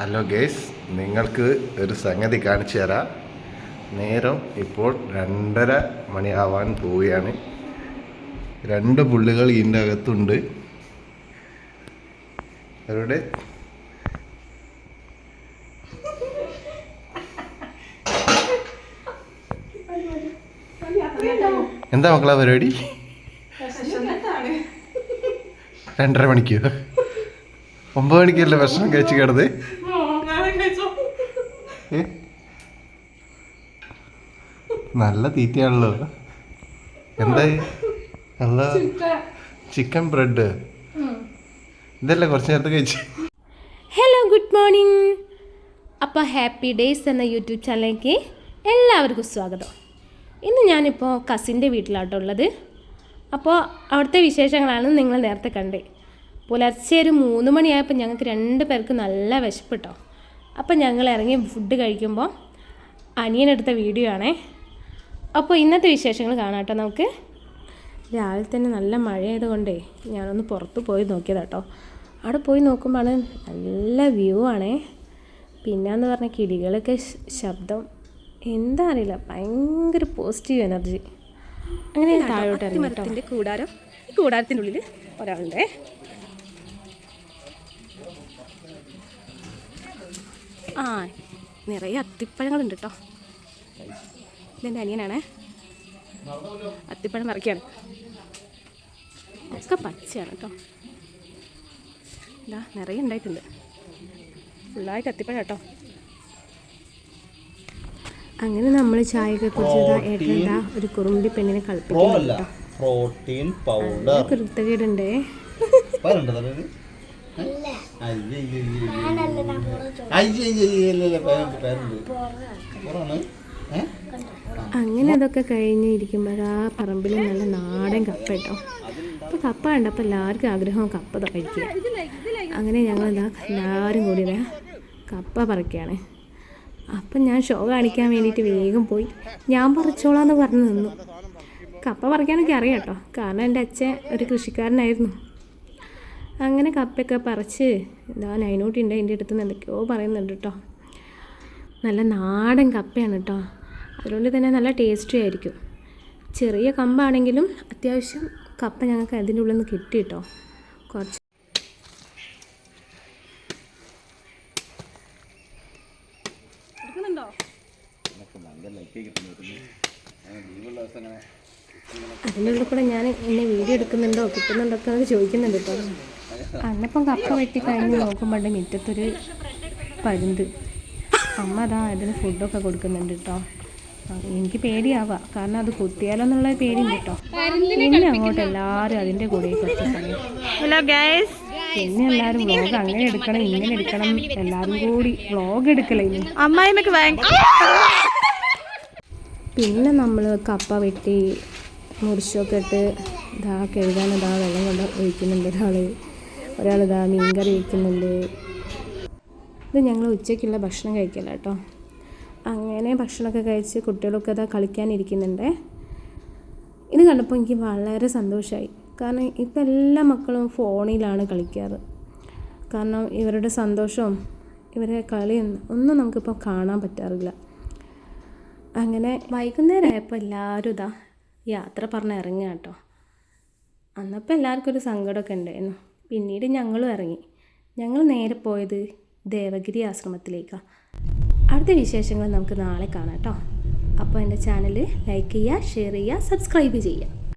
Hello guys, നിങ്ങൾക്ക് ഒരു സംഗതി കാണിച്ചു തരാം. നേരം ഇപ്പോൾ 2:30 മണിയാവാൻ പോവുകയാണ്. 2 പുള്ളികൾ ഇതിൻ്റെ അകത്തുണ്ട്. അവരുടെ എന്താ മക്കളാ പരിപാടി? 2:30 മണിക്കോ? 9 മണിക്കല്ലേ ഭക്ഷണം കഴിച്ച് കിടന്ന്? നല്ല തീറ്റയാണല്ലോ. എന്തായി? നല്ല ചിക്കൻ ബ്രെഡ് ഇതല്ലേ കുറച്ച് നേരത്തെ കഴിച്ച്. Hello, good morning. അപ്പോൾ ഹാപ്പി ഡേയ്സ് എന്ന യൂട്യൂബ് ചാനലിലേക്ക് എല്ലാവർക്കും സ്വാഗതം. ഇന്ന് ഞാനിപ്പോൾ കസിൻ്റെ വീട്ടിലാട്ടുള്ളത്. അപ്പോൾ അവിടുത്തെ വിശേഷങ്ങളാണ് നിങ്ങൾ നേരത്തെ കണ്ടേ. പുലർച്ചെ ഒരു 3 മണിയായപ്പോൾ ഞങ്ങൾക്ക് 2 പേർക്ക് നല്ല വിശപ്പിട്ടോ. അപ്പോൾ ഞങ്ങൾ ഇറങ്ങി ഫുഡ് കഴിക്കുമ്പോൾ അനിയനെടുത്ത വീഡിയോ ആണേ. അപ്പോൾ ഇന്നത്തെ വിശേഷങ്ങൾ കാണാം കേട്ടോ. നമുക്ക് രാവിലെ തന്നെ നല്ല മഴയായതുകൊണ്ടേ ഞാനൊന്ന് പുറത്ത് പോയി നോക്കിയതാട്ടോ. അവിടെ പോയി നോക്കുമ്പോഴാണ് നല്ല വ്യൂ ആണേ. പിന്നെയെന്ന് പറഞ്ഞാൽ കിളികളൊക്കെ ശബ്ദം എന്താ അറിയില്ല, ഭയങ്കര പോസിറ്റീവ് എനർജി. അങ്ങനെ താഴോട്ട് ഇറങ്ങി കേട്ടോ. കൂടാരം, ഈ കൂടാരത്തിൻ്റെ ഉള്ളിൽ ഒരാളുണ്ടേ. ആ, നിറയെ അത്തിപ്പഴങ്ങളുണ്ട് കേട്ടോ. ഇതെൻ്റെ അനിയനാണേ, അത്തിപ്പഴം മറിക്കുകയാണ്. ഒക്കെ പച്ചയാണ് കേട്ടോ. ഇതാ നിറയെ ഉണ്ടായിട്ടുണ്ട്, ഫുള്ളായിട്ട് അത്തിപ്പഴം കേട്ടോ. അങ്ങനെ നമ്മൾ ചായയൊക്കെ കുടിച്ചതാ. ഏട്ടനെന്താ ഒരു കുറുമ്പി പെണ്ണിനെ കളിപ്പിക്കുന്നുണ്ട് കേട്ടോ. പ്രോട്ടീൻ പൗഡർ കൃത്യകേടുണ്ടേ. അങ്ങനെ അതൊക്കെ കഴിഞ്ഞ് ഇരിക്കുമ്പോഴാ പറമ്പിൽ നല്ല നാടൻ കപ്പ കേട്ടോ. അപ്പോൾ കപ്പ കണ്ടപ്പോൾ എല്ലാവർക്കും ആഗ്രഹം കപ്പ കഴിക്കുക. അങ്ങനെ ഞങ്ങളിതാ എല്ലാവരും കൂടി ഇതാ കപ്പ പറിക്കുകയാണ്. അപ്പം ഞാൻ ഷോ കാണിക്കാൻ വേണ്ടിയിട്ട് വേഗം പോയി ഞാൻ പറിച്ചോളാന്ന് പറഞ്ഞു നിന്നു. കപ്പ പറിക്കാനൊക്കെ അറിയാം കേട്ടോ, കാരണം എൻ്റെ അച്ഛൻ ഒരു കൃഷിക്കാരനായിരുന്നു. അങ്ങനെ കപ്പയൊക്കെ പറിച്ച് ഇതാ നൈനൂട്ടിൻ്റെ എൻ്റെ അടുത്ത് നിന്ന് എന്തൊക്കെയോ പറയുന്നുണ്ട് കേട്ടോ. നല്ല നാടൻ കപ്പയാണ് കേട്ടോ, അതുകൊണ്ട് തന്നെ നല്ല ടേസ്റ്റി ആയിരിക്കും. ചെറിയ കമ്പാണെങ്കിലും അത്യാവശ്യം കപ്പ ഞങ്ങൾക്ക് അതിൻ്റെ ഉള്ളിൽ നിന്ന് കിട്ടി കേട്ടോ. കുറച്ച് അതിൻ്റെ ഉള്ളിൽ കൂടെ ഞാൻ എന്നെ വീഡിയോ എടുക്കുന്നുണ്ടോ കിട്ടുന്നുണ്ടോ ഒക്കെ ചോദിക്കുന്നുണ്ട് കേട്ടോ. അന്നപ്പം കപ്പ വെട്ടി കഴിഞ്ഞ് നോക്കുമ്പോണ്ട് മുറ്റത്തൊരു പരുന്ത്. അമ്മ അതാ അതിന് ഫുഡൊക്കെ കൊടുക്കുന്നുണ്ട് കേട്ടോ. എനിക്ക് പേടിയാവാം, കാരണം അത് കുത്തിയാലോ എന്നുള്ള പേടിയുണ്ട് കേട്ടോ. പിന്നെ അങ്ങോട്ട് എല്ലാവരും അതിൻ്റെ കൂടെ കുറച്ച് സമയം. പിന്നെ എല്ലാവരും വ്ളോഗ് അങ്ങനെ എടുക്കണം ഇങ്ങനെ എടുക്കണം, എല്ലാവരും കൂടി വ്ളോഗ് എടുക്കലേ. അമ്മായിമ്മക്ക് പിന്നെ നമ്മൾ കപ്പ വെട്ടി മുറിച്ചൊക്കെ ഇട്ട് ഇതാ കഴുകാൻ ഇതാ വെള്ളം കൊണ്ട് ഒഴിക്കുന്നുണ്ട് ഒരാൾ ഇതാ മീൻകറി വയ്ക്കുന്നുണ്ട്. ഇത് ഞങ്ങൾ ഉച്ചയ്ക്കുള്ള ഭക്ഷണം കഴിക്കില്ല കേട്ടോ. അങ്ങനെ ഭക്ഷണമൊക്കെ കഴിച്ച് കുട്ടികളൊക്കെ ഇതാ കളിക്കാനിരിക്കുന്നുണ്ട്. ഇത് കണ്ടപ്പോൾ എനിക്ക് വളരെ സന്തോഷമായി, കാരണം ഇപ്പം എല്ലാ മക്കളും ഫോണിലാണ് കളിക്കാറ്. കാരണം ഇവരുടെ സന്തോഷവും ഇവരുടെ കളിയും ഒന്നും നമുക്കിപ്പോൾ കാണാൻ പറ്റാറില്ല. അങ്ങനെ വൈകുന്നേരം ആയപ്പോൾ എല്ലാവരും ഇതാ യാത്ര പറഞ്ഞ് ഇറങ്ങുക കേട്ടോ. അന്നപ്പോൾ എല്ലാവർക്കും ഒരു സങ്കടമൊക്കെ ഉണ്ടായിരുന്നു. പിന്നീട് ഞങ്ങളും ഇറങ്ങി. ഞങ്ങൾ നേരെ പോയത് ദേവഗിരി ആശ്രമത്തിലേക്കാണ്. അടുത്ത വിശേഷങ്ങൾ നമുക്ക് നാളെ കാണാം കേട്ടോ. അപ്പോൾ എൻ്റെ ചാനൽ ലൈക്ക് ചെയ്യുക, ഷെയർ ചെയ്യുക, സബ്സ്ക്രൈബ് ചെയ്യുക.